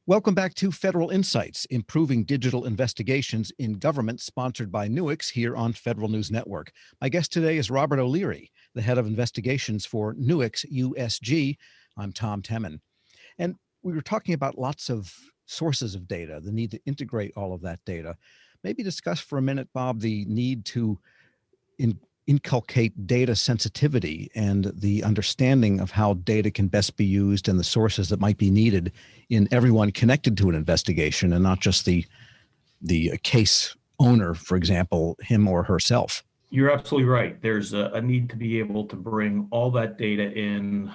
Welcome back to Federal Insights, Improving Digital Investigations in Government, sponsored by Nuix here on Federal News Network. My guest today is Robert O'Leary, the head of investigations for Nuix USG. I'm Tom Temin. And we were talking about lots of sources of data, the need to integrate all of that data. Maybe discuss for a minute, Bob, the need to inculcate data sensitivity and the understanding of how data can best be used and the sources that might be needed in everyone connected to an investigation, and not just the case owner, for example, him or herself. You're absolutely right. There's a need to be able to bring all that data in.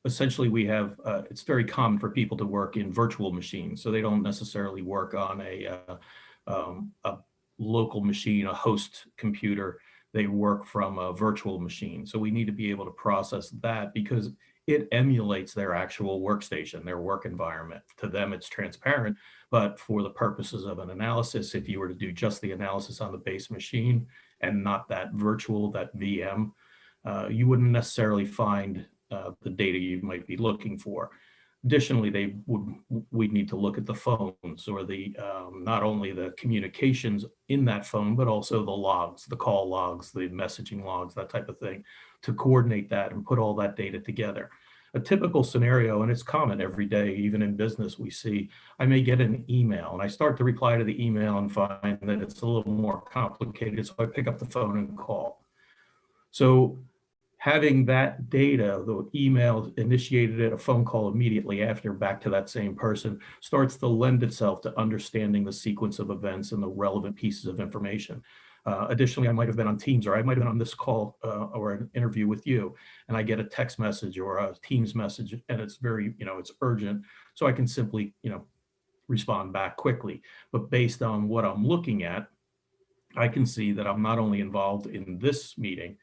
Essentially, we have, it's very common for people to work in virtual machines, so they don't necessarily work on a local machine, a host computer. They work from a virtual machine. So we need to be able to process that because it emulates their actual workstation, their work environment. To them, it's transparent, but for the purposes of an analysis, if you were to do just the analysis on the base machine and not that virtual, that VM, you wouldn't necessarily find the data you might be looking for. Additionally, we'd need to look at the phones or the not only the communications in that phone, but also the logs, the call logs, the messaging logs, that type of thing, to coordinate that and put all that data together. A typical scenario, and it's common every day, even in business, we see, I may get an email and I start to reply to the email and find that it's a little more complicated. So I pick up the phone and call. So having that data, the email initiated at a phone call immediately after back to that same person, starts to lend itself to understanding the sequence of events and the relevant pieces of information. Additionally, I might have been on Teams, or I might have been on this call or an interview with you, and I get a text message or a Teams message, and it's very, it's urgent. So I can simply, respond back quickly. But based on what I'm looking at, I can see that I'm not only involved in this meeting,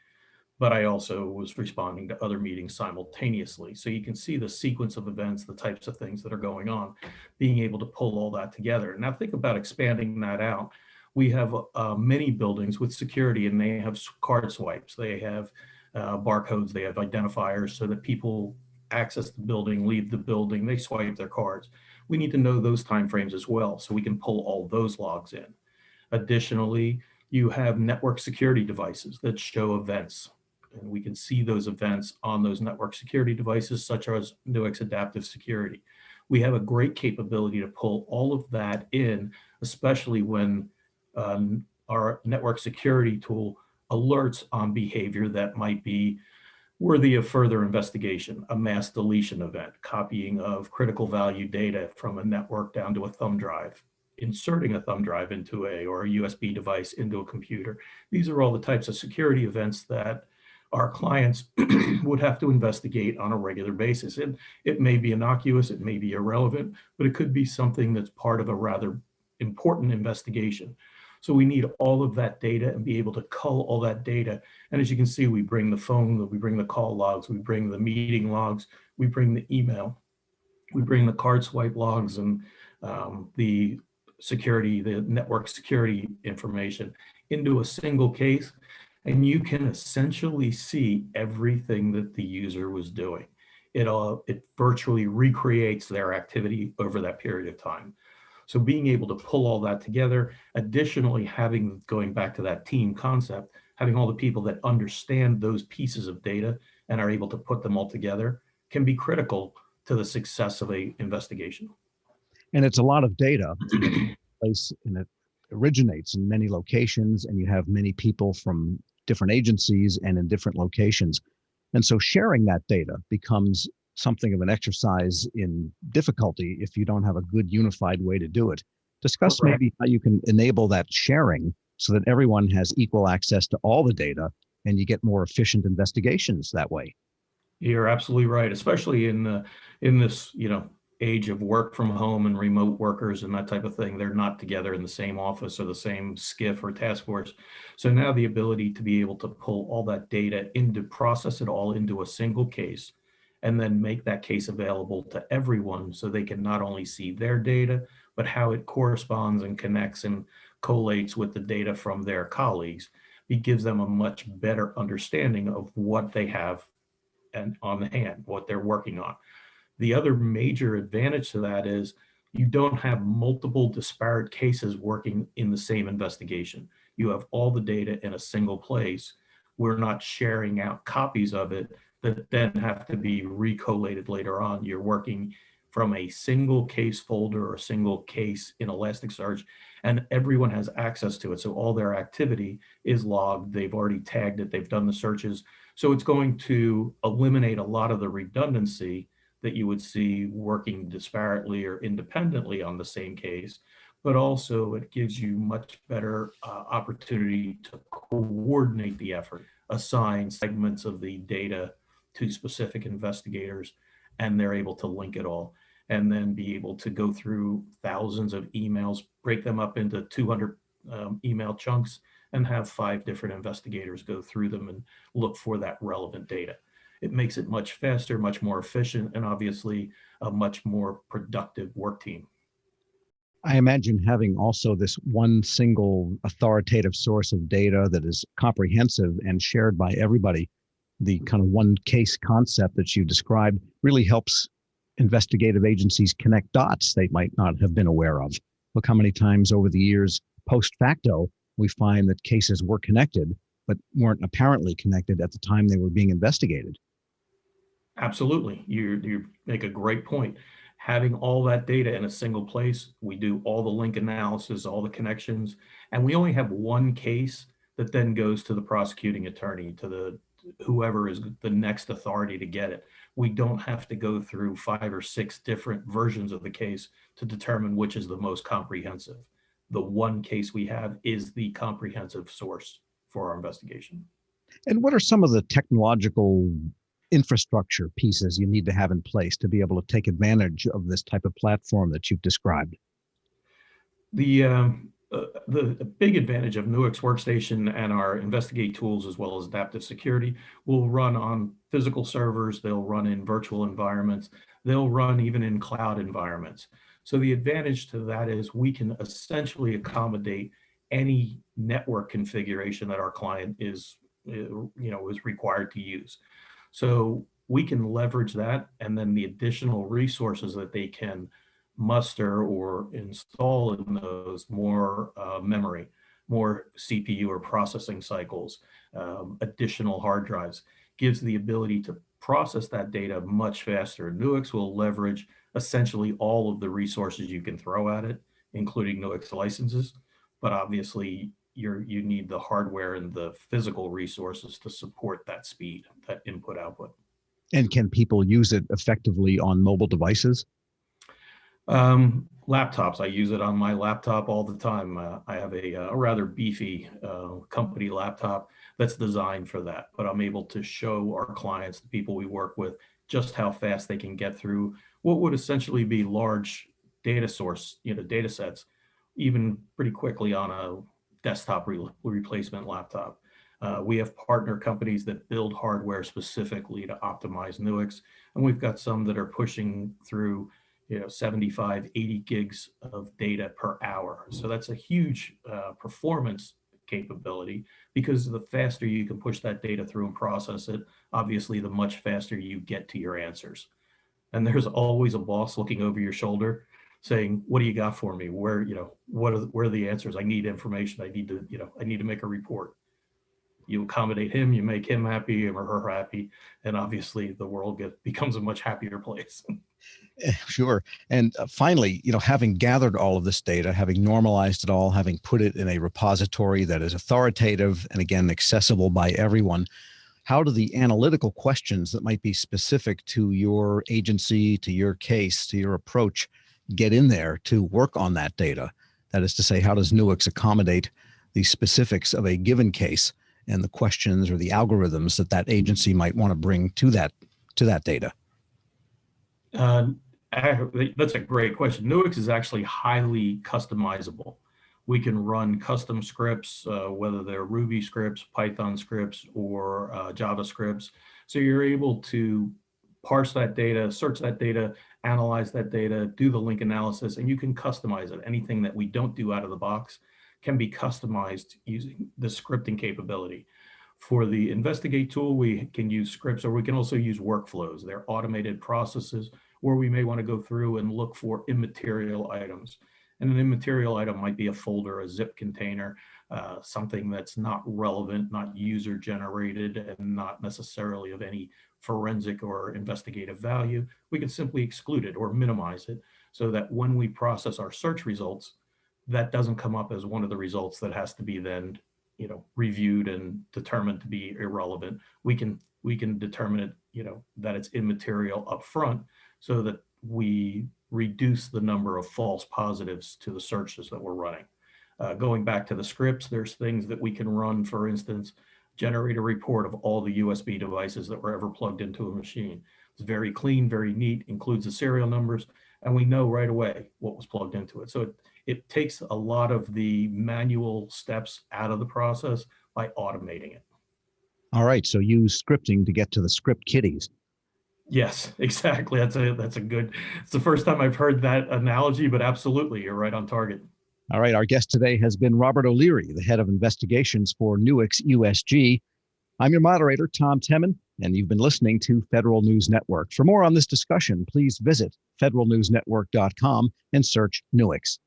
but I also was responding to other meetings simultaneously. So you can see the sequence of events, the types of things that are going on, being able to pull all that together. Now think about expanding that out. We have many buildings with security, and they have card swipes. They have barcodes, they have identifiers so that people access the building, leave the building, they swipe their cards. We need to know those timeframes as well, so we can pull all those logs in. Additionally, you have network security devices that show events, and we can see those events on those network security devices, such as Nuix Adaptive Security. We have a great capability to pull all of that in, especially when our network security tool alerts on behavior that might be worthy of further investigation, a mass deletion event, copying of critical value data from a network down to a thumb drive, inserting a thumb drive into or a USB device into a computer. These are all the types of security events that our clients would have to investigate on a regular basis. It may be innocuous, it may be irrelevant, but it could be something that's part of a rather important investigation. So we need all of that data and be able to cull all that data. And as you can see, we bring the phone, we bring the call logs, we bring the meeting logs, we bring the email, we bring the card swipe logs and the security, the network security information into a single case. And you can essentially see everything that the user was doing. It virtually recreates their activity over that period of time. So being able to pull all that together, additionally going back to that team concept, having all the people that understand those pieces of data and are able to put them all together can be critical to the success of an investigation. And it's a lot of data. And it originates in many locations, and you have many people from different agencies and in different locations. And so sharing that data becomes something of an exercise in difficulty if you don't have a good unified way to do it. Discuss maybe how you can enable that sharing so that everyone has equal access to all the data and you get more efficient investigations that way. You're absolutely right, especially in this, age of work from home and remote workers and that type of thing. They're not together in the same office or the same SCIF or task force. So now the ability to be able to pull all that data process it all into a single case, and then make that case available to everyone so they can not only see their data, but how it corresponds and connects and collates with the data from their colleagues. It gives them a much better understanding of what they have and on the hand, what they're working on. The other major advantage to that is You don't have multiple disparate cases working in the same investigation. You have all the data in a single place. We're not sharing out copies of it that then have to be recollated later on. You're working from a single case folder or a single case in Elasticsearch, and everyone has access to it. So all their activity is logged. They've already tagged it. They've done the searches. So it's going to eliminate a lot of the redundancy that you would see working disparately or independently on the same case, but also it gives you much better opportunity to coordinate the effort, assign segments of the data to specific investigators, and they're able to link it all and then be able to go through thousands of emails, break them up into 200 email chunks, and have 5 different investigators go through them and look for that relevant data. It makes it much faster, much more efficient, and obviously a much more productive work team. I imagine having also this one single authoritative source of data that is comprehensive and shared by everybody, the kind of one case concept that you described, really helps investigative agencies connect dots they might not have been aware of. Look how many times over the years, post facto, we find that cases were connected, but weren't apparently connected at the time they were being investigated. Absolutely. You make a great point. Having all that data in a single place, we do all the link analysis, all the connections, and we only have one case that then goes to the prosecuting attorney, to the whoever is the next authority to get it. We don't have to go through 5 or 6 different versions of the case to determine which is the most comprehensive. The one case we have is the comprehensive source for our investigation. And what are some of the technological infrastructure pieces you need to have in place to be able to take advantage of this type of platform that you've described? The big advantage of Nuix Workstation and our Investigate tools, as well as adaptive security, will run on physical servers. They'll run in virtual environments. They'll run even in cloud environments. So the advantage to that is we can essentially accommodate any network configuration that our client is required to use. So we can leverage that, and then the additional resources that they can muster or install in those, more memory, more CPU or processing cycles, additional hard drives, gives the ability to process that data much faster. Nuix will leverage essentially all of the resources you can throw at it, including Nuix licenses, but obviously you need the hardware and the physical resources to support that speed, that input output. And can people use it effectively on mobile devices? Laptops. I use it on my laptop all the time. I have a rather beefy company laptop that's designed for that, but I'm able to show our clients, the people we work with, just how fast they can get through what would essentially be large data sets, even pretty quickly on a desktop replacement laptop. We have partner companies that build hardware specifically to optimize Nuix, and we've got some that are pushing through 75, 80 gigs of data per hour. So that's a huge performance capability, because the faster you can push that data through and process it, obviously the much faster you get to your answers. And there's always a boss looking over your shoulder saying, what do you got for me? Where are the answers? I need information. I need to make a report. You accommodate him, you make him happy or her happy, and obviously the world becomes a much happier place. Sure. And finally, having gathered all of this data, having normalized it all, having put it in a repository that is authoritative and again, accessible by everyone, how do the analytical questions that might be specific to your agency, to your case, to your approach, get in there to work on that data? That is to say, how does Nuix accommodate the specifics of a given case and the questions or the algorithms that agency might want to bring to that data? That's a great question. Nuix is actually highly customizable. We can run custom scripts, whether they're Ruby scripts, Python scripts, or Java scripts. So you're able to parse that data, search that data, analyze that data, do the link analysis, and you can customize it. Anything that we don't do out of the box can be customized using the scripting capability. For the Investigate tool, we can use scripts, or we can also use workflows. They're automated processes or we may want to go through and look for immaterial items. And an immaterial item might be a folder, a zip container, something that's not relevant, not user generated, and not necessarily of any forensic or investigative value. We can simply exclude it or minimize it so that when we process our search results, that doesn't come up as one of the results that has to be then, reviewed and determined to be irrelevant. We can determine it, that it's immaterial up front so that we reduce the number of false positives to the searches that we're running. Going back to the scripts, there's things that we can run, for instance, generate a report of all the USB devices that were ever plugged into a machine. It's very clean, very neat, includes the serial numbers, and we know right away what was plugged into it. So it takes a lot of the manual steps out of the process by automating it. All right. So use scripting to get to the script kiddies. Yes, exactly. It's the first time I've heard that analogy, but absolutely, you're right on target. All right. Our guest today has been Robert O'Leary, the head of investigations for Nuix USG. I'm your moderator, Tom Temin, and you've been listening to Federal News Network. For more on this discussion, please visit federalnewsnetwork.com and search Nuix.